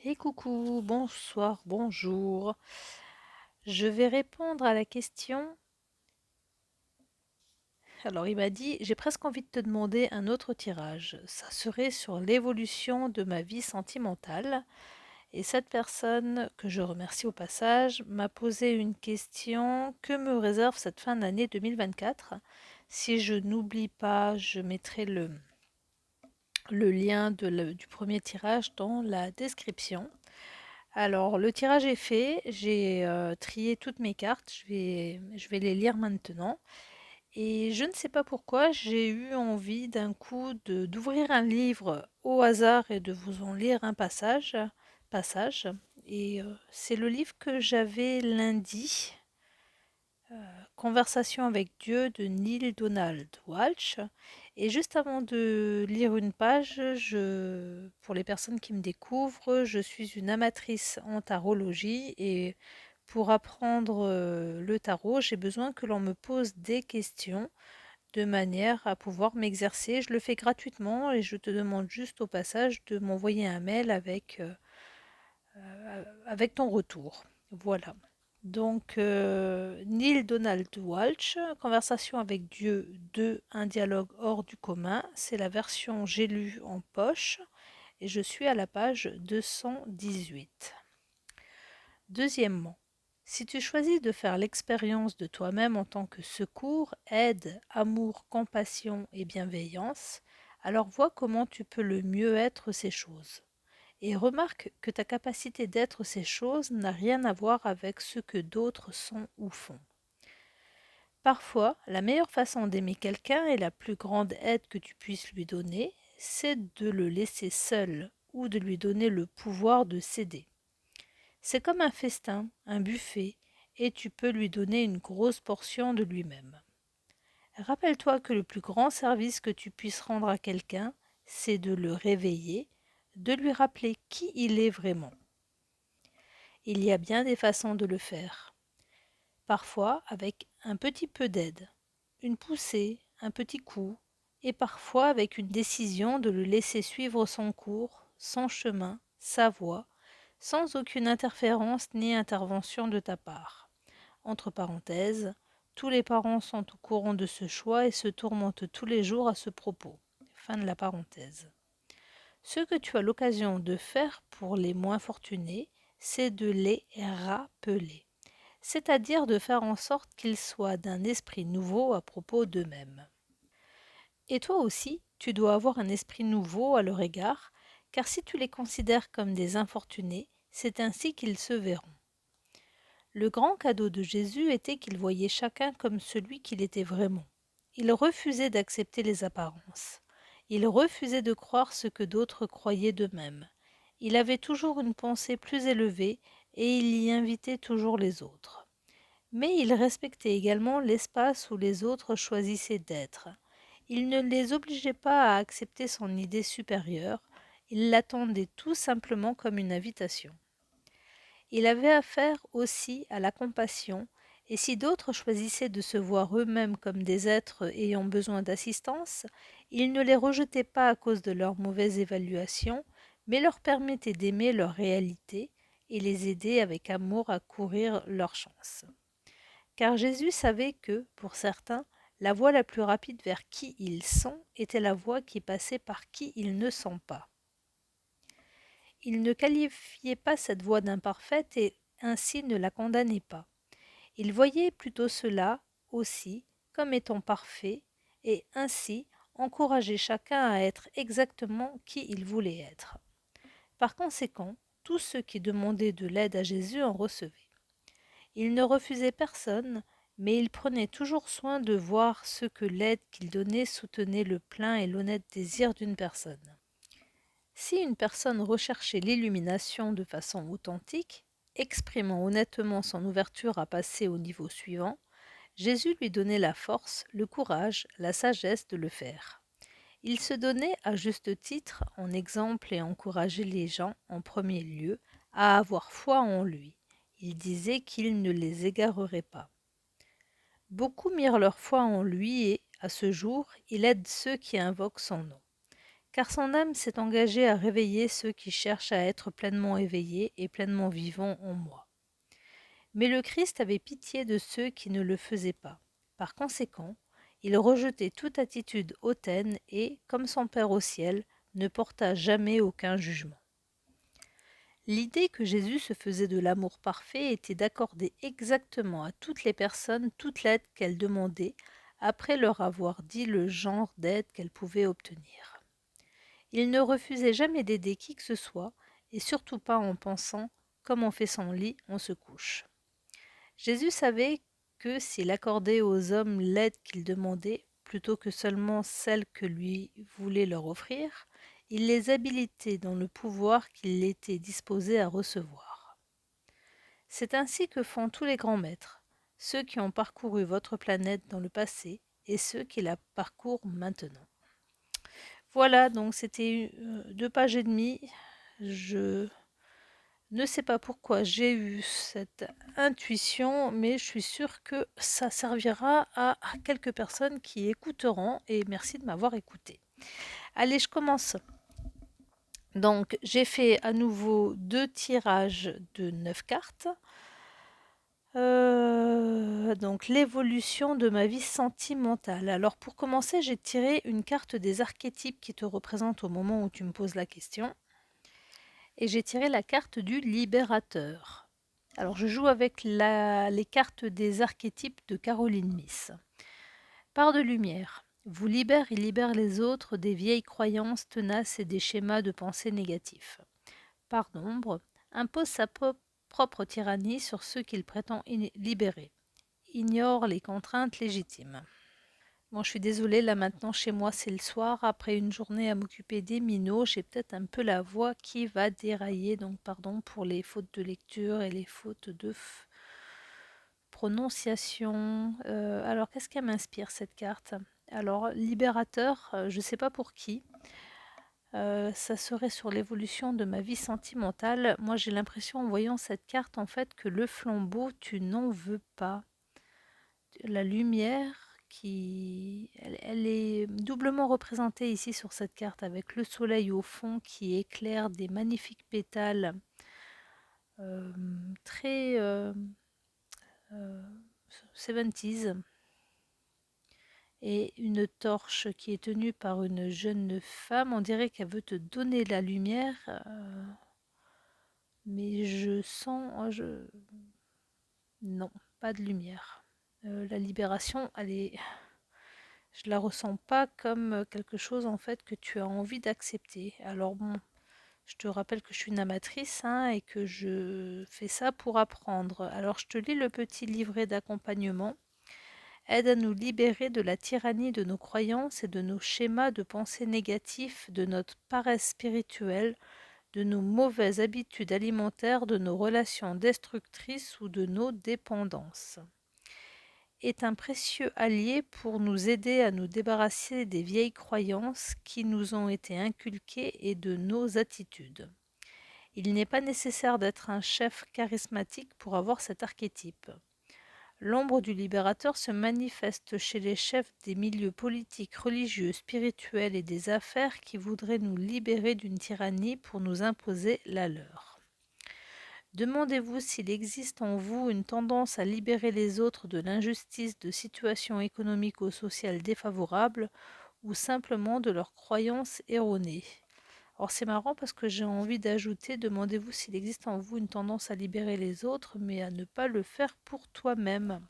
Et coucou, bonsoir, bonjour. Je vais répondre à la question. Alors, il m'a dit, j'ai presque envie de te demander un autre tirage. Ça serait sur l'évolution de ma vie sentimentale. Et cette personne, que je remercie au passage, m'a posé une question. Que me réserve cette fin d'année 2024? Si je n'oublie pas, je mettrai le lien du premier tirage dans la description. Alors, le tirage est fait. J'ai trié toutes mes cartes. Je vais les lire maintenant. Et je ne sais pas pourquoi, j'ai eu envie d'un coup d'ouvrir un livre au hasard et de vous en lire un passage. Et c'est le livre que j'avais lundi, Conversation avec Dieu de Neil Donald Walsh. Et juste avant de lire une page, pour les personnes qui me découvrent, je suis une amatrice en tarologie et pour apprendre le tarot, j'ai besoin que l'on me pose des questions de manière à pouvoir m'exercer. Je le fais gratuitement et je te demande juste au passage de m'envoyer un mail avec ton retour. Voilà. Donc, Neil Donald Walsh, Conversation avec Dieu 2, un dialogue hors du commun. C'est la version j'ai lu en poche et je suis à la page 218. Deuxièmement, si tu choisis de faire l'expérience de toi-même en tant que secours, aide, amour, compassion et bienveillance, alors vois comment tu peux le mieux être ces choses. Et remarque que ta capacité d'être ces choses n'a rien à voir avec ce que d'autres sont ou font. Parfois, la meilleure façon d'aimer quelqu'un et la plus grande aide que tu puisses lui donner, c'est de le laisser seul ou de lui donner le pouvoir de céder. C'est comme un festin, un buffet, et tu peux lui donner une grosse portion de lui-même. Rappelle-toi que le plus grand service que tu puisses rendre à quelqu'un, c'est de le réveiller, de lui rappeler qui il est vraiment. Il y a bien des façons de le faire. Parfois avec un petit peu d'aide, une poussée, un petit coup, et parfois avec une décision de le laisser suivre son cours, son chemin, sa voie, sans aucune interférence ni intervention de ta part. Entre parenthèses, tous les parents sont au courant de ce choix et se tourmentent tous les jours à ce propos. Fin de la parenthèse. Ce que tu as l'occasion de faire pour les moins fortunés, c'est de les rappeler, c'est-à-dire de faire en sorte qu'ils soient d'un esprit nouveau à propos d'eux-mêmes. Et toi aussi, tu dois avoir un esprit nouveau à leur égard, car si tu les considères comme des infortunés, c'est ainsi qu'ils se verront. Le grand cadeau de Jésus était qu'il voyait chacun comme celui qu'il était vraiment. Il refusait d'accepter les apparences. Il refusait de croire ce que d'autres croyaient d'eux-mêmes. Il avait toujours une pensée plus élevée et il y invitait toujours les autres. Mais il respectait également l'espace où les autres choisissaient d'être. Il ne les obligeait pas à accepter son idée supérieure, il l'attendait tout simplement comme une invitation. Il avait affaire aussi à la compassion, et si d'autres choisissaient de se voir eux-mêmes comme des êtres ayant besoin d'assistance, il ne les rejetait pas à cause de leur mauvaise évaluation, mais leur permettait d'aimer leur réalité et les aider avec amour à courir leur chance. Car Jésus savait que, pour certains, la voie la plus rapide vers qui ils sont était la voie qui passait par qui ils ne sont pas. Il ne qualifiait pas cette voie d'imparfaite et ainsi ne la condamnait pas. Il voyait plutôt cela aussi comme étant parfait et ainsi encourageait chacun à être exactement qui il voulait être. Par conséquent, tous ceux qui demandaient de l'aide à Jésus en recevaient. Il ne refusait personne, mais il prenait toujours soin de voir ce que l'aide qu'il donnait soutenait le plein et l'honnête désir d'une personne. Si une personne recherchait l'illumination de façon authentique, exprimant honnêtement son ouverture à passer au niveau suivant, Jésus lui donnait la force, le courage, la sagesse de le faire. Il se donnait à juste titre en exemple et encourageait les gens, en premier lieu, à avoir foi en lui. Il disait qu'il ne les égarerait pas. Beaucoup mirent leur foi en lui et, à ce jour, il aide ceux qui invoquent son nom. car son âme s'est engagée à réveiller ceux qui cherchent à être pleinement éveillés et pleinement vivants en moi. Mais le Christ avait pitié de ceux qui ne le faisaient pas. Par conséquent, il rejetait toute attitude hautaine et, comme son Père au ciel, ne porta jamais aucun jugement. L'idée que Jésus se faisait de l'amour parfait était d'accorder exactement à toutes les personnes toute l'aide qu'elles demandaient, après leur avoir dit le genre d'aide qu'elles pouvaient obtenir. Il ne refusait jamais d'aider qui que ce soit, et surtout pas en pensant, comme on fait son lit, on se couche. Jésus savait que s'il accordait aux hommes l'aide qu'ils demandaient, plutôt que seulement celle que lui voulait leur offrir, il les habilitait dans le pouvoir qu'il était disposé à recevoir. C'est ainsi que font tous les grands maîtres, ceux qui ont parcouru votre planète dans le passé et ceux qui la parcourent maintenant. Voilà, donc c'était 2 pages et demie. Je ne sais pas pourquoi j'ai eu cette intuition, mais je suis sûre que ça servira à quelques personnes qui écouteront et merci de m'avoir écouté. Allez, je commence. Donc, j'ai fait à nouveau 2 tirages de 9 cartes. Donc, l'évolution de ma vie sentimentale. Alors, pour commencer, j'ai tiré une carte des archétypes qui te représentent au moment où tu me poses la question. Et j'ai tiré la carte du libérateur. Alors, je joue avec les cartes des archétypes de Caroline Myss. Part de lumière vous libère et libère les autres des vieilles croyances tenaces et des schémas de pensée négatifs. Part d'ombre impose sa propre tyrannie sur ceux qu'il prétend libérer. Ignore les contraintes légitimes. Bon, je suis désolée, là maintenant chez moi c'est le soir, après une journée à m'occuper des minots, j'ai peut-être un peu la voix qui va dérailler, donc pardon pour les fautes de lecture et les fautes de prononciation. Alors qu'est-ce qu'elle m'inspire cette carte? Alors libérateur, je ne sais pas pour qui. Ça serait sur l'évolution de ma vie sentimentale. Moi j'ai l'impression en voyant cette carte en fait que le flambeau, tu n'en veux pas. La lumière elle est doublement représentée ici sur cette carte avec le soleil au fond qui éclaire des magnifiques pétales très 70s et une torche qui est tenue par une jeune femme. On dirait qu'elle veut te donner la lumière, mais je sens... Non, pas de lumière. La libération, je la ressens pas comme quelque chose en fait que tu as envie d'accepter. Alors bon, je te rappelle que je suis une amatrice hein, et que je fais ça pour apprendre. Alors je te lis le petit livret d'accompagnement. Aide à nous libérer de la tyrannie de nos croyances et de nos schémas de pensée négatifs, de notre paresse spirituelle, de nos mauvaises habitudes alimentaires, de nos relations destructrices ou de nos dépendances. Est un précieux allié pour nous aider à nous débarrasser des vieilles croyances qui nous ont été inculquées et de nos attitudes. Il n'est pas nécessaire d'être un chef charismatique pour avoir cet archétype. L'ombre du libérateur se manifeste chez les chefs des milieux politiques, religieux, spirituels et des affaires qui voudraient nous libérer d'une tyrannie pour nous imposer la leur. Demandez-vous s'il existe en vous une tendance à libérer les autres de l'injustice de situations économiques ou sociales défavorables ou simplement de leurs croyances erronées. Alors c'est marrant parce que j'ai envie d'ajouter, demandez-vous s'il existe en vous une tendance à libérer les autres mais à ne pas le faire pour toi-même.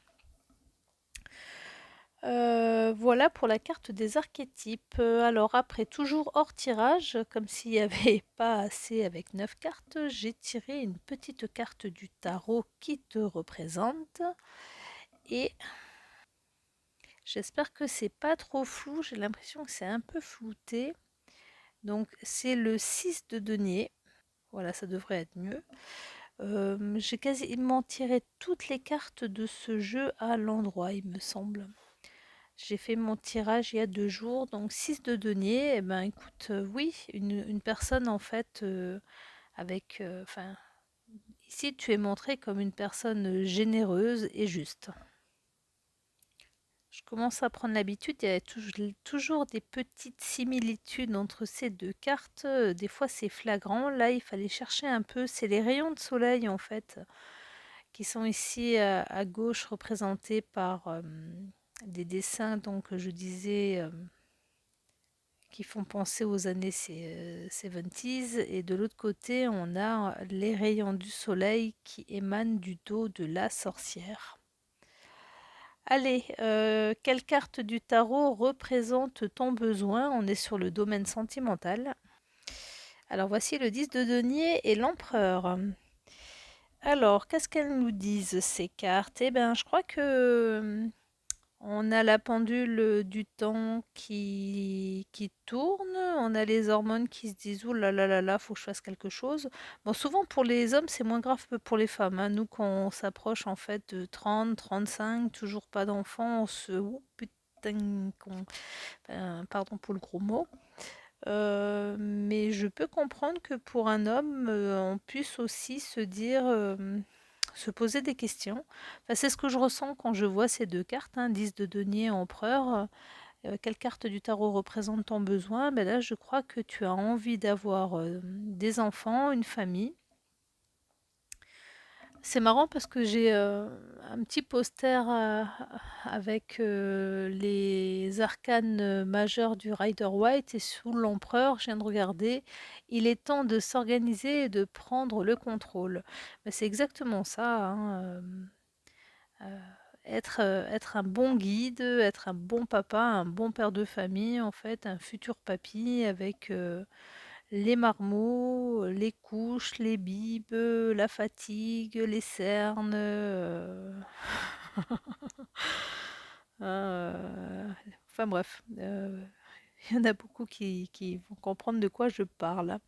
Voilà pour la carte des archétypes. Alors après, toujours hors tirage, comme s'il n'y avait pas assez avec 9 cartes, j'ai tiré une petite carte du tarot qui te représente. Et j'espère que c'est pas trop flou, j'ai l'impression que c'est un peu flouté. Donc c'est le 6 de denier. Voilà, ça devrait être mieux. J'ai quasiment tiré toutes les cartes de ce jeu à l'endroit, il me semble. J'ai fait mon tirage il y a 2 jours, donc 6 de denier. Eh ben, écoute, oui, une personne en fait avec, enfin, ici tu es montré comme une personne généreuse et juste. Je commence à prendre l'habitude, il y a toujours des petites similitudes entre ces 2 cartes, des fois c'est flagrant. Là, il fallait chercher un peu, c'est les rayons de soleil en fait, qui sont ici, à gauche représentés par, des dessins donc je disais, qui font penser aux années 70s et de l'autre côté, on a les rayons du soleil qui émanent du dos de la sorcière. Allez, quelle carte du tarot représente ton besoin? On est sur le domaine sentimental. Alors voici le 10 de denier et l'empereur. Alors, qu'est-ce qu'elles nous disent ces cartes? Eh bien, je crois que on a la pendule du temps qui tourne, on a les hormones qui se disent: «Ouh là là là là, faut que je fasse quelque chose». Bon, souvent pour les hommes, c'est moins grave que pour les femmes, hein. Nous, quand on s'approche en fait de 30-35, toujours pas d'enfants, on se ouh putain qu'on pardon pour le gros mot. Mais je peux comprendre que pour un homme, on puisse aussi se dire, se poser des questions. Enfin, c'est ce que je ressens quand je vois ces 2 cartes, hein, 10 de denier, empereur. Quelle carte du tarot représente ton besoin? Ben là, je crois que tu as envie d'avoir, des enfants, une famille. C'est marrant parce que j'ai, un petit poster, avec, les arcanes, majeurs du Rider-Waite et sous l'empereur, je viens de regarder, il est temps de s'organiser et de prendre le contrôle. Bah, c'est exactement ça, hein, être un bon guide, être un bon papa, un bon père de famille, en fait, un futur papy avec, les marmots, les couches, les bibes, la fatigue, les cernes, enfin bref, il y en a beaucoup qui vont comprendre de quoi je parle.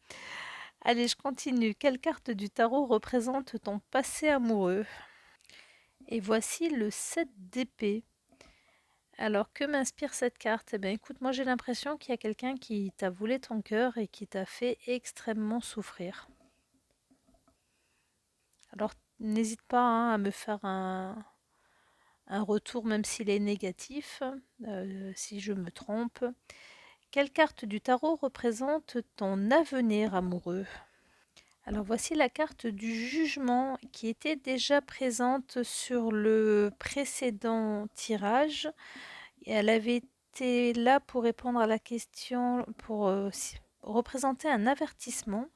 Allez, je continue. Quelle carte du tarot représente ton passé amoureux? Et voici le 7 d'épée. Alors, que m'inspire cette carte? Eh bien, écoute, moi j'ai l'impression qu'il y a quelqu'un qui t'a volé ton cœur et qui t'a fait extrêmement souffrir. Alors, n'hésite pas, hein, à me faire un retour, même s'il est négatif, si je me trompe. Quelle carte du tarot représente ton avenir amoureux? Alors voici la carte du jugement qui était déjà présente sur le précédent tirage. Et elle avait été là pour répondre à la question, pour représenter un avertissement.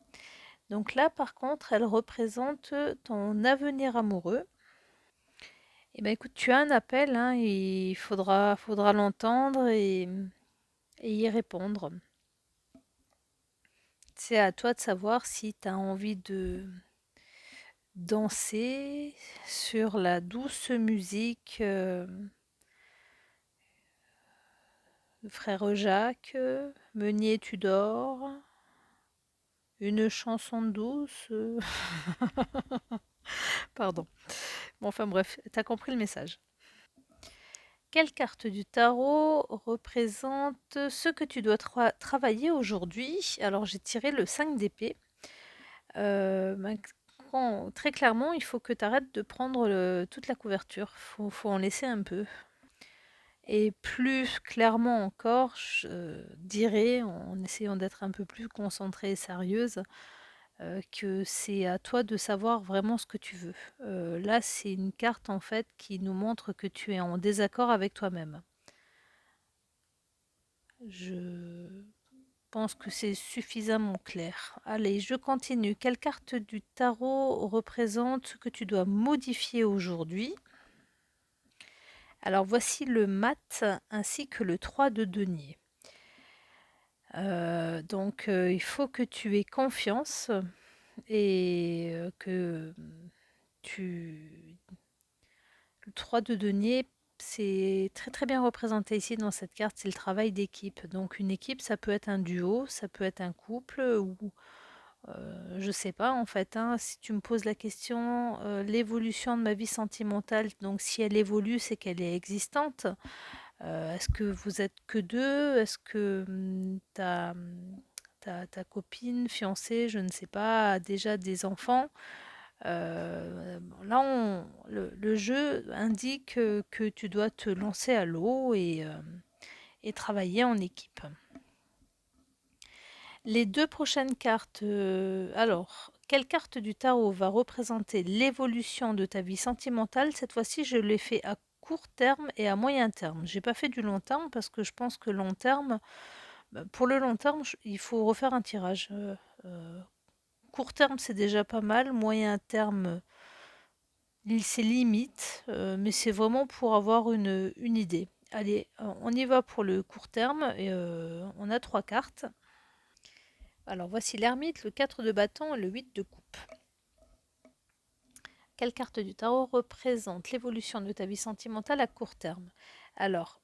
Donc là, par contre, elle représente ton avenir amoureux. Eh ben écoute, tu as un appel, hein, il faudra l'entendre et y répondre. C'est à toi de savoir si tu as envie de danser sur la douce musique de Frère Jacques, Meunier tu dors, une chanson douce. Pardon. Bon, enfin bref, t'as compris le message. Quelle carte du tarot représente ce que tu dois travailler aujourd'hui? Alors j'ai tiré le 5 d'épée. Ben, très clairement, il faut que tu arrêtes de prendre toute la couverture. Faut en laisser un peu. Et plus clairement encore, je dirais, en essayant d'être un peu plus concentrée et sérieuse, que c'est à toi de savoir vraiment ce que tu veux. Là, c'est une carte en fait qui nous montre que tu es en désaccord avec toi-même. Je pense que c'est suffisamment clair. Allez, je continue. Quelle carte du tarot représente ce que tu dois modifier aujourd'hui? Alors voici le mat ainsi que le 3 de denier. Donc il faut que tu aies confiance et que tu le 3 de denier, c'est très très bien représenté ici dans cette carte, c'est le travail d'équipe. Donc une équipe, ça peut être un duo, ça peut être un couple ou je sais pas en fait, hein. Si tu me poses la question, l'évolution de ma vie sentimentale, donc si elle évolue, c'est qu'elle est existante. Est-ce que vous êtes que 2? Est-ce que, ta copine, fiancée, je ne sais pas, a déjà des enfants? Là, le jeu indique que tu dois te lancer à l'eau et travailler en équipe. Les 2 prochaines cartes, alors, quelle carte du tarot va représenter l'évolution de ta vie sentimentale? Cette fois-ci, je l'ai fait à court terme et à moyen terme. J'ai pas fait du long terme parce que je pense que long terme, bah, pour le long terme, il faut refaire un tirage. Court terme, c'est déjà pas mal. Moyen terme, c'est limite, mais c'est vraiment pour avoir une idée. Allez, on y va pour le court terme. Et, on a 3 cartes. Alors voici l'ermite, le 4 de bâton et le 8 de coupe. Quelle carte du tarot représente l'évolution de ta vie sentimentale à court terme? Alors,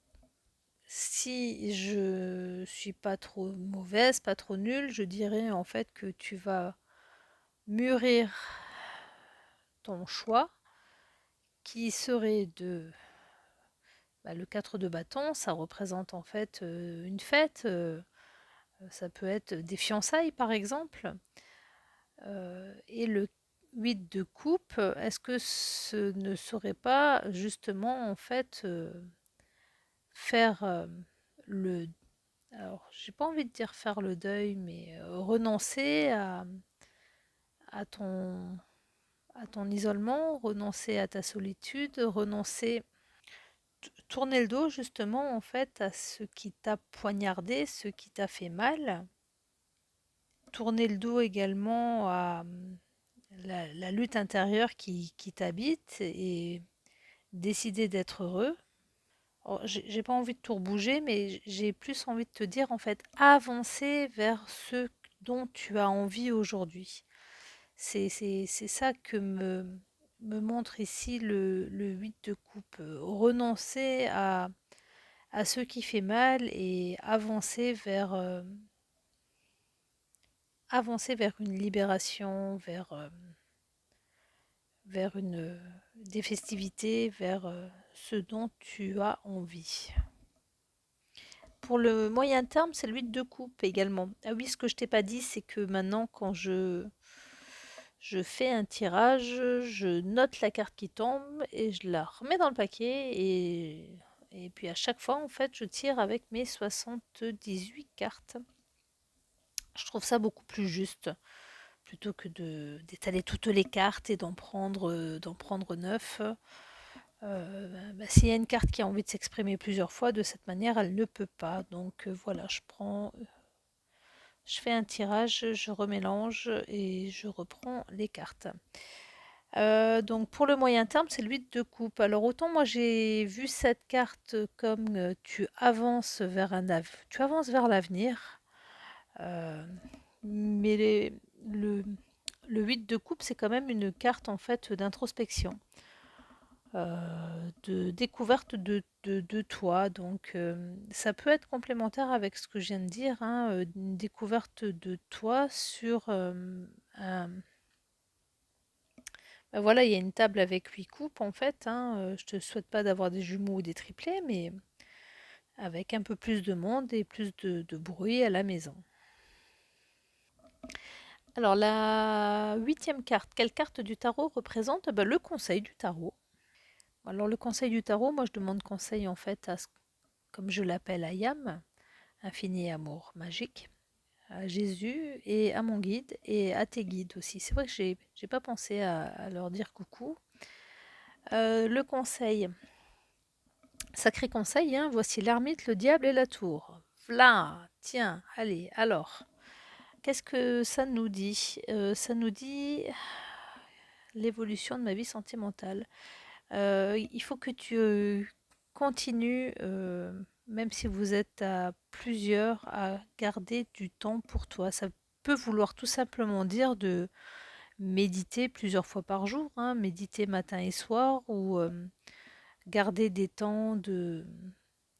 si je suis pas trop mauvaise, pas trop nulle, je dirais en fait que tu vas mûrir ton choix qui serait de le 4 de bâton, ça représente en fait une fête, ça peut être des fiançailles par exemple. Et le 8 de coupe, est-ce que ce ne serait pas justement en fait faire le... Alors, j'ai pas envie de dire faire le deuil, mais renoncer à à ton isolement, renoncer à ta solitude, renoncer, tourner le dos justement en fait à ce qui t'a poignardé, ce qui t'a fait mal, tourner le dos également à la lutte intérieure qui t'habite et décider d'être heureux. Oh, j'ai pas envie de tout rebouger, mais j'ai plus envie de te dire en fait avancer vers ce dont tu as envie aujourd'hui. C'est ça que me montre ici le 8 de coupe. Renoncer à ce qui fait mal et avancer vers une libération, vers des festivités, vers ce dont tu as envie. Pour le moyen terme, c'est le 8 de coupe également. Ah oui, ce que je t'ai pas dit, c'est que maintenant, quand je fais un tirage, je note la carte qui tombe et je la remets dans le paquet. Et puis à chaque fois, en fait, je tire avec mes 78 cartes. Je trouve ça beaucoup plus juste, plutôt que d'étaler toutes les cartes et d'en prendre 9. S'il y a une carte qui a envie de s'exprimer plusieurs fois, de cette manière, elle ne peut pas. Donc voilà, je fais un tirage, je remélange et je reprends les cartes. Donc pour le moyen terme, c'est le 8 de coupe. Alors autant moi j'ai vu cette carte comme tu avances vers l'avenir, euh, mais le, le 8 de coupe, c'est quand même une carte en fait d'introspection, de découverte de toi. Donc ça peut être complémentaire avec ce que je viens de dire, hein, une découverte de toi sur un... voilà, il y a une table avec 8 coupes en fait, hein, je te souhaite pas d'avoir des jumeaux ou des triplés, mais avec un peu plus de monde et plus de bruit à la maison. Alors la huitième carte, quelle carte du tarot représente? Le conseil du tarot. Alors le conseil du tarot, moi je demande conseil en fait comme je l'appelle à Yam, infini amour magique, à Jésus et à mon guide et à tes guides aussi. C'est vrai que j'ai pas pensé à leur dire coucou. Le conseil, sacré conseil, hein, voici l'ermite, le diable et la tour. V'là, tiens, allez, alors, qu'est-ce que ça nous dit? Ça nous dit l'évolution de ma vie sentimentale. Il faut que tu continues, même si vous êtes à plusieurs, à garder du temps pour toi. Ça peut vouloir tout simplement dire de méditer plusieurs fois par jour, hein, méditer matin et soir, ou garder des temps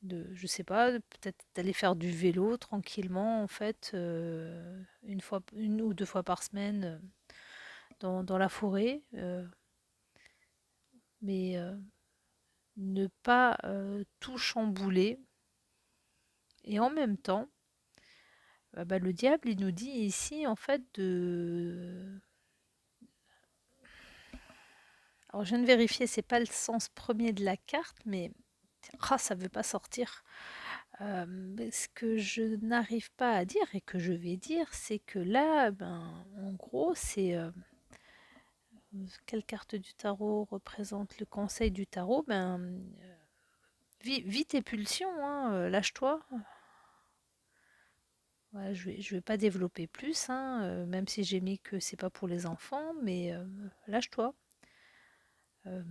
je sais pas, peut-être d'aller faire du vélo tranquillement, en fait, une ou deux fois par semaine dans la forêt, mais ne pas tout chambouler. Et en même temps, le diable, il nous dit ici, en fait, Alors, je viens de vérifier, c'est pas le sens premier de la carte, mais ah, ça veut pas sortir. Ce que je n'arrive pas à dire et que je vais dire, c'est que là, ben, en gros, quelle carte du tarot représente le conseil du tarot? Ben, vis tes pulsions, hein, lâche-toi. Ouais, je vais pas développer plus, hein, même si j'ai mis que c'est pas pour les enfants, mais lâche-toi. Euh,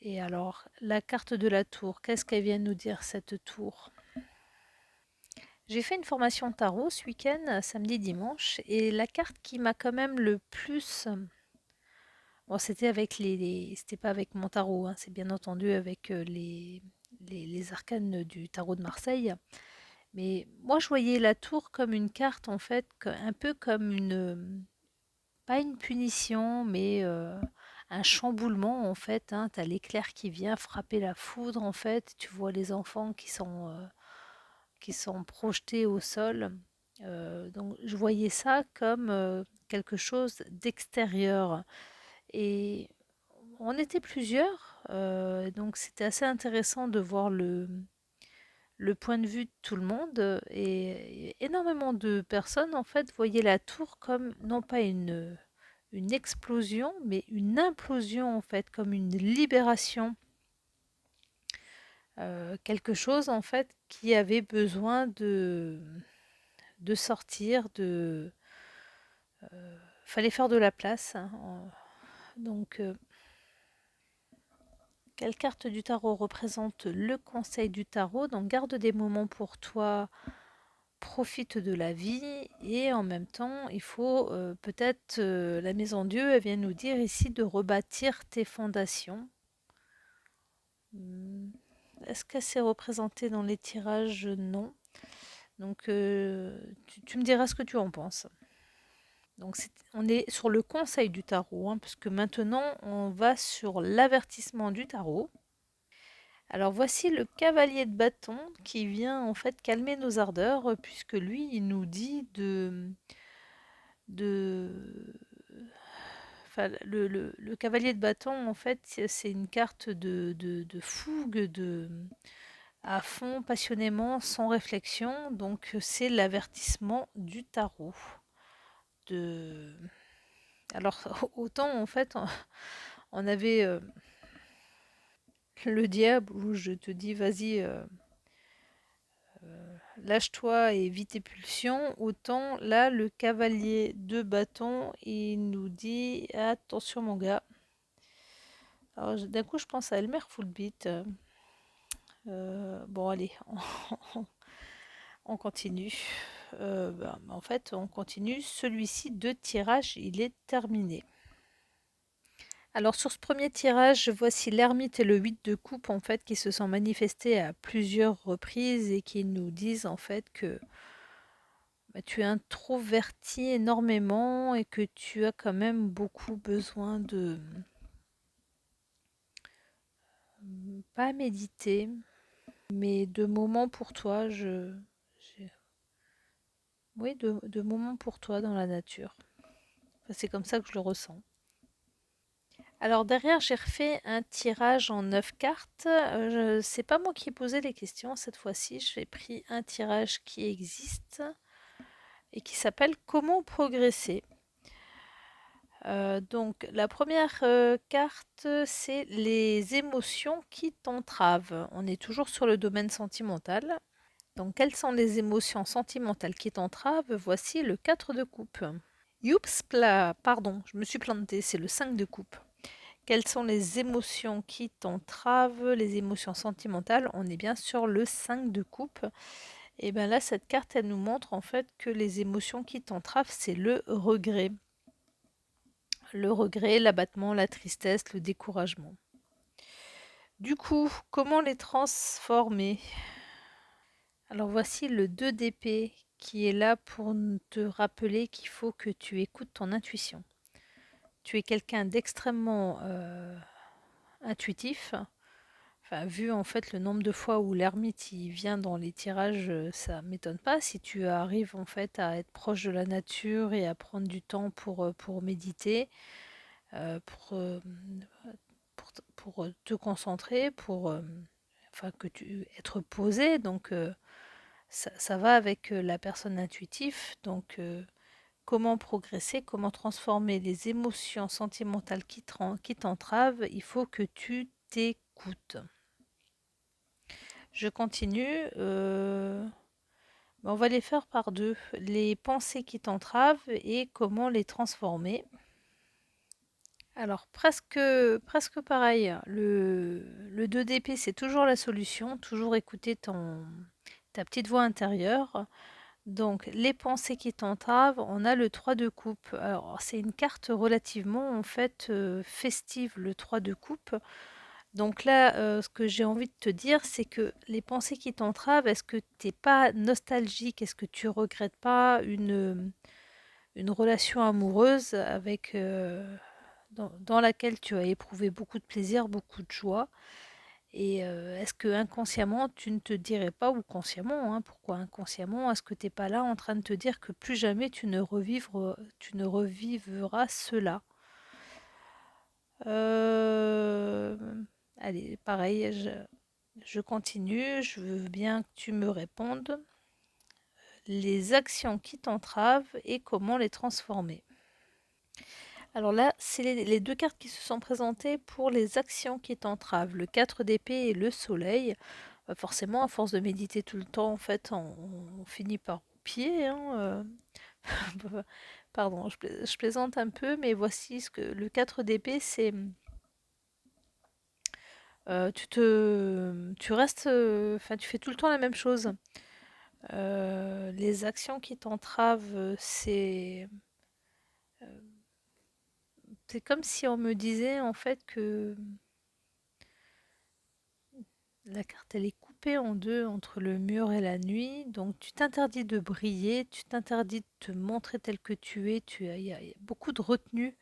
et alors, la carte de la tour, qu'est-ce qu'elle vient nous dire cette tour? J'ai fait une formation tarot ce week-end, samedi, dimanche, et la carte qui m'a quand même le plus. Bon, c'était avec c'était pas avec mon tarot, hein, c'est bien entendu avec les arcanes du tarot de Marseille. Mais moi, je voyais la tour comme une carte, en fait, un peu comme pas une punition, mais un chamboulement, en fait, hein. Tu as l'éclair qui vient frapper la foudre, en fait. Tu vois les enfants qui sont projetés au sol. Donc, je voyais ça comme quelque chose d'extérieur. Et on était plusieurs, donc c'était assez intéressant de voir le point de vue de tout le monde et énormément de personnes en fait voyaient la tour comme non pas une explosion, mais une implosion en fait, comme une libération, quelque chose en fait qui avait besoin de sortir, fallait faire de la place, hein, donc quelle carte du tarot représente le conseil du tarot? Donc garde des moments pour toi, profite de la vie et en même temps, il faut peut-être, la maison Dieu, elle vient nous dire ici de rebâtir tes fondations. Hmm, est-ce que c'est représenté dans les tirages? Non. Donc tu me diras ce que tu en penses. Donc on est sur le conseil du tarot, hein, parce que maintenant on va sur l'avertissement du tarot. Alors voici le cavalier de bâton qui vient en fait calmer nos ardeurs, puisque lui, il nous dit de... Enfin, le cavalier de bâton, en fait, c'est une carte de fougue, à fond, passionnément, sans réflexion. Donc c'est l'avertissement du tarot. De... Alors autant en fait, on avait le diable où je te dis vas-y, lâche-toi et vis tes pulsions, autant là, le cavalier de bâton, il nous dit attention mon gars. Alors d'un coup, je pense à Elmer Fullbeat. Bon, allez, on continue. En fait, on continue. Celui-ci de tirage, il est terminé. Alors sur ce premier tirage, voici l'ermite et le 8 de coupe en fait qui se sont manifestés à plusieurs reprises et qui nous disent en fait que bah, tu introvertis énormément et que tu as quand même beaucoup besoin de pas méditer, mais de moments pour toi. Oui, de moments pour toi dans la nature. Enfin, c'est comme ça que je le ressens. Alors derrière, j'ai refait un tirage en 9 cartes. C'est pas moi qui ai posé les questions cette fois-ci. J'ai pris un tirage qui existe et qui s'appelle Comment progresser. Donc la première carte, c'est les émotions qui t'entravent. On est toujours sur le domaine sentimental. Donc quelles sont les émotions sentimentales qui t'entravent? Voici le 4 de coupe. Youps, pardon, je me suis plantée, c'est le 5 de coupe. Quelles sont les émotions qui t'entravent, les émotions sentimentales? On est bien sur le 5 de coupe. Et bien là, cette carte, elle nous montre en fait que les émotions qui t'entravent, c'est le regret. Le regret, l'abattement, la tristesse, le découragement. Du coup, comment les transformer? Alors voici le 2 d'épée qui est là pour te rappeler qu'il faut que tu écoutes ton intuition. Tu es quelqu'un d'extrêmement intuitif. Enfin, vu en fait le nombre de fois où l'ermite il vient dans les tirages, ça m'étonne pas. Si tu arrives en fait à être proche de la nature et à prendre du temps pour méditer, pour te concentrer, enfin être posé. Donc ça va avec la personne intuitive. Donc comment progresser, comment transformer les émotions sentimentales qui t'entravent, il faut que tu t'écoutes. Je continue. On va les faire par deux. Les pensées qui t'entravent et comment les transformer. Alors, presque pareil. Le 2 d'épée, c'est toujours la solution. Toujours écouter ta petite voix intérieure. Donc, les pensées qui t'entravent, on a le 3 de coupe. Alors, c'est une carte relativement, en fait, festive, le 3 de coupe. Donc là, ce que j'ai envie de te dire, c'est que les pensées qui t'entravent, est-ce que tu es pas nostalgique? Est-ce que tu regrettes pas une relation amoureuse dans laquelle tu as éprouvé beaucoup de plaisir, beaucoup de joie? Et est-ce que inconsciemment, tu ne te dirais pas, ou consciemment, hein, pourquoi inconsciemment, est-ce que tu n'es pas là en train de te dire que plus jamais tu ne revivras cela? Euh, Allez, pareil, je continue, je veux bien que tu me répondes. Les actions qui t'entravent et comment les transformer. Alors là, c'est les deux cartes qui se sont présentées pour les actions qui t'entravent, le 4 d'épée et le soleil. Forcément, à force de méditer tout le temps, en fait, on finit par oublier, hein. Pardon, je plaisante un peu, mais voici ce que le 4 d'épée, c'est tu restes, enfin, tu fais tout le temps la même chose. Les actions qui t'entravent, c'est comme si on me disait en fait que la carte elle est coupée en deux entre le mur et la nuit, donc tu t'interdis de briller, tu t'interdis de te montrer tel que tu es, il y a beaucoup de retenue,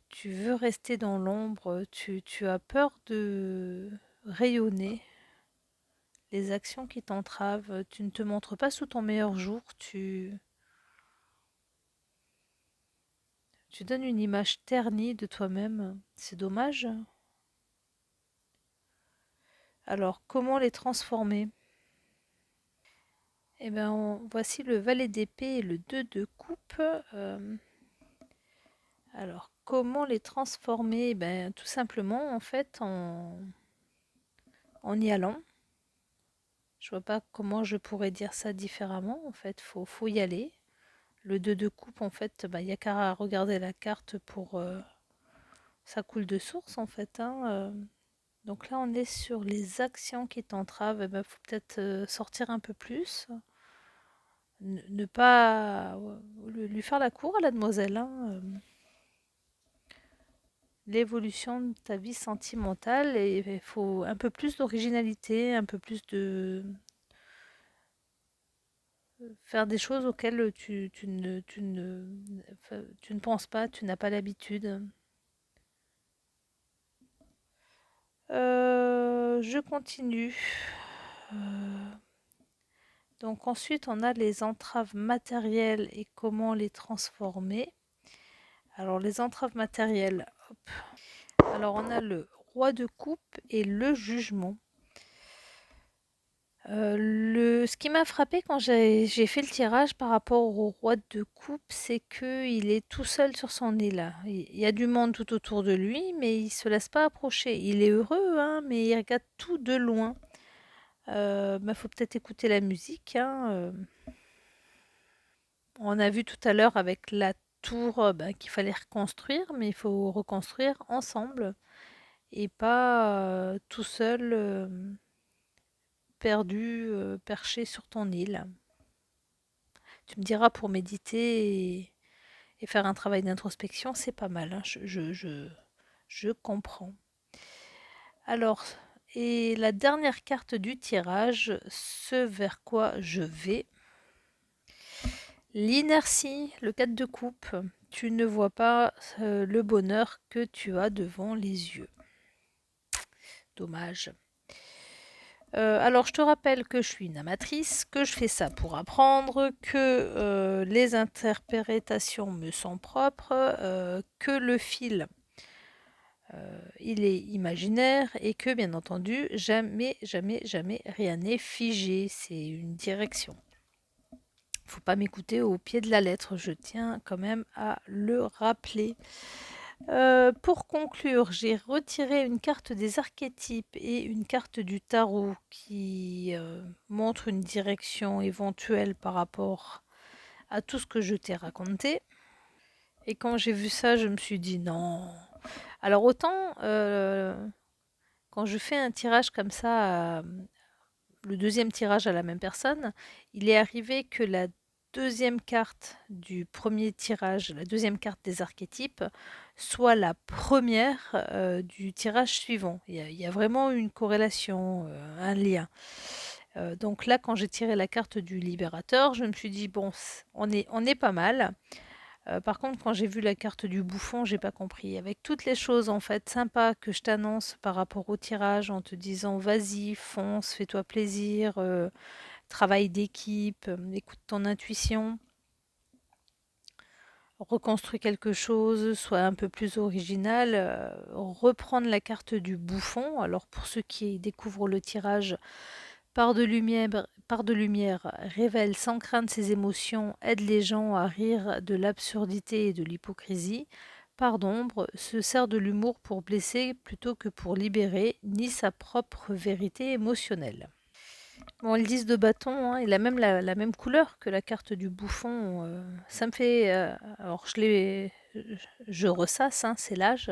tu veux rester dans l'ombre, tu as peur de rayonner. Les actions qui t'entravent, tu ne te montres pas sous ton meilleur jour, tu donnes une image ternie de toi-même. C'est dommage. Alors, comment les transformer? Eh bien, voici le valet d'épée et le 2 de coupe. Alors, comment les transformer? Eh ben, tout simplement, en fait, en y allant. Je vois pas comment je pourrais dire ça différemment. En fait, faut y aller. Le 2 de coupe, en fait, il n'y a qu'à regarder la carte pour... ça coule de source, en fait, hein. Donc là, on est sur les actions qui t'entravent. Il faut peut-être sortir un peu plus. Ne pas lui faire la cour à la demoiselle, hein. L'évolution de ta vie sentimentale, et il faut un peu plus d'originalité, un peu plus de faire des choses auxquelles enfin, tu ne penses pas, tu n'as pas l'habitude. Je continue. Euh, donc ensuite, on a les entraves matérielles et comment les transformer. Alors les entraves matérielles, hop. Alors on a le roi de coupe et le jugement. Ce qui m'a frappé quand j'ai fait le tirage par rapport au roi de coupe, c'est qu'il est tout seul sur son île. Il y a du monde tout autour de lui, mais il se laisse pas approcher. Il est heureux, hein, mais il regarde tout de loin. Faut peut-être écouter la musique, hein. On a vu tout à l'heure avec la tour qu'il fallait reconstruire, mais il faut reconstruire ensemble et pas tout seul, perdu, perché sur ton île. Tu me diras, pour méditer et faire un travail d'introspection, c'est pas mal, hein. Je comprends. Alors, et la dernière carte du tirage, ce vers quoi je vais. L'inertie, le 4 de coupe. Tu ne vois pas le bonheur que tu as devant les yeux. Dommage. Alors, je te rappelle que je suis une amatrice, que je fais ça pour apprendre, que les interprétations me sont propres, que le fil il est imaginaire et que bien entendu, jamais, jamais, jamais rien n'est figé, c'est une direction. Faut pas m'écouter au pied de la lettre, je tiens quand même à le rappeler. Pour conclure, j'ai retiré une carte des archétypes et une carte du tarot qui montre une direction éventuelle par rapport à tout ce que je t'ai raconté. Et quand j'ai vu ça, je me suis dit non. Alors autant quand je fais un tirage comme ça, le deuxième tirage à la même personne, il est arrivé que la deuxième carte du premier tirage, la deuxième carte des archétypes, soit la première du tirage suivant. Il y a vraiment une corrélation, un lien. Donc là, quand j'ai tiré la carte du libérateur, je me suis dit, bon, on est pas mal. Par contre, quand j'ai vu la carte du bouffon, j'ai pas compris. Avec toutes les choses en fait sympas que je t'annonce par rapport au tirage, en te disant vas-y, fonce, fais-toi plaisir, travail d'équipe, écoute ton intuition, reconstruis quelque chose, sois un peu plus original, reprendre la carte du bouffon. Alors pour ceux qui découvrent le tirage, part de lumière révèle sans crainte ses émotions, aide les gens à rire de l'absurdité et de l'hypocrisie. Part d'ombre se sert de l'humour pour blesser plutôt que pour libérer, ni sa propre vérité émotionnelle. Bon, le 10 de bâton, hein, il a même la même couleur que la carte du bouffon. Ça me fait. Alors, je ressasse, hein, c'est l'âge.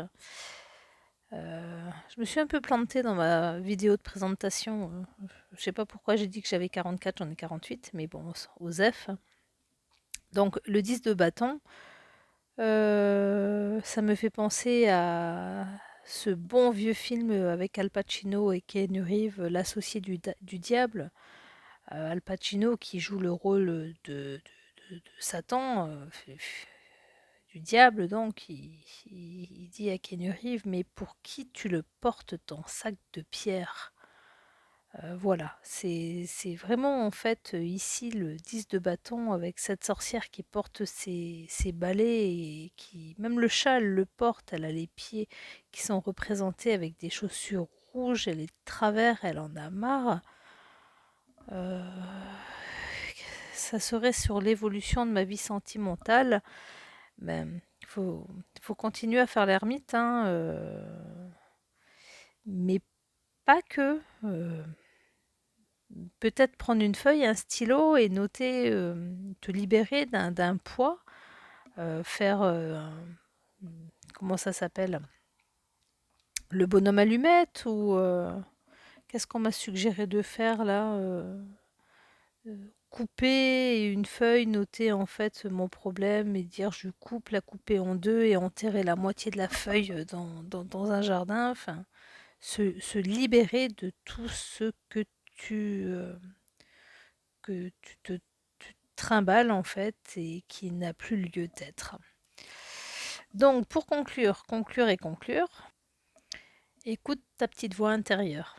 Je me suis un peu plantée dans ma vidéo de présentation. Je sais pas pourquoi j'ai dit que j'avais 44, j'en ai 48, mais bon, OSEF. Donc, le 10 de bâton, ça me fait penser à ce bon vieux film avec Al Pacino et Keanu Reeves, L'associé du diable. Al Pacino qui joue le rôle de Satan, du diable donc, il dit à Keanu Reeves, mais pour qui tu le portes ton sac de pierre? Voilà, c'est vraiment en fait ici le 10 de bâton avec cette sorcière qui porte ses balais et qui, même le chat, elle le porte, elle a les pieds qui sont représentés avec des chaussures rouges, elle est de travers, elle en a marre. Euh, ça serait sur l'évolution de ma vie sentimentale. Ben, faut continuer à faire l'ermite, hein, mais pas que. Peut-être prendre une feuille, un stylo et noter, te libérer d'un poids, faire, comment ça s'appelle? Le bonhomme allumette ou qu'est-ce qu'on m'a suggéré de faire là? Couper une feuille, noter en fait mon problème et dire je coupe, la couper en deux et enterrer la moitié de la feuille dans un jardin. Enfin, se libérer de tout ce tu, euh, que tu trimbales en fait et qui n'a plus lieu d'être. Donc pour conclure et conclure, écoute ta petite voix intérieure.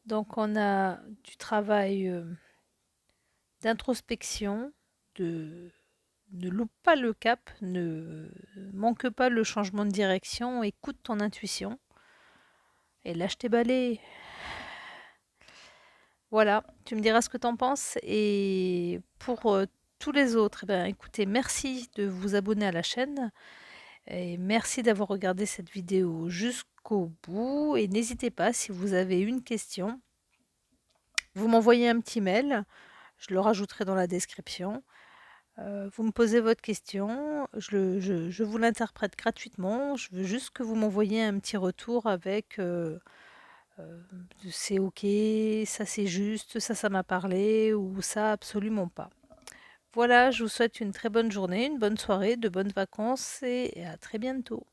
Donc on a du travail d'introspection, de ne loupe pas le cap, ne manque pas le changement de direction, écoute ton intuition et lâche tes balais. Voilà, tu me diras ce que tu en penses. Et pour tous les autres, eh ben, écoutez, merci de vous abonner à la chaîne et merci d'avoir regardé cette vidéo jusqu'au bout. Et n'hésitez pas, si vous avez une question, vous m'envoyez un petit mail, je le rajouterai dans la description. Vous me posez votre question, je vous l'interprète gratuitement. Je veux juste que vous m'envoyiez un petit retour avec c'est ok, ça c'est juste, ça m'a parlé ou ça absolument pas. Voilà, je vous souhaite une très bonne journée, une bonne soirée, de bonnes vacances et à très bientôt.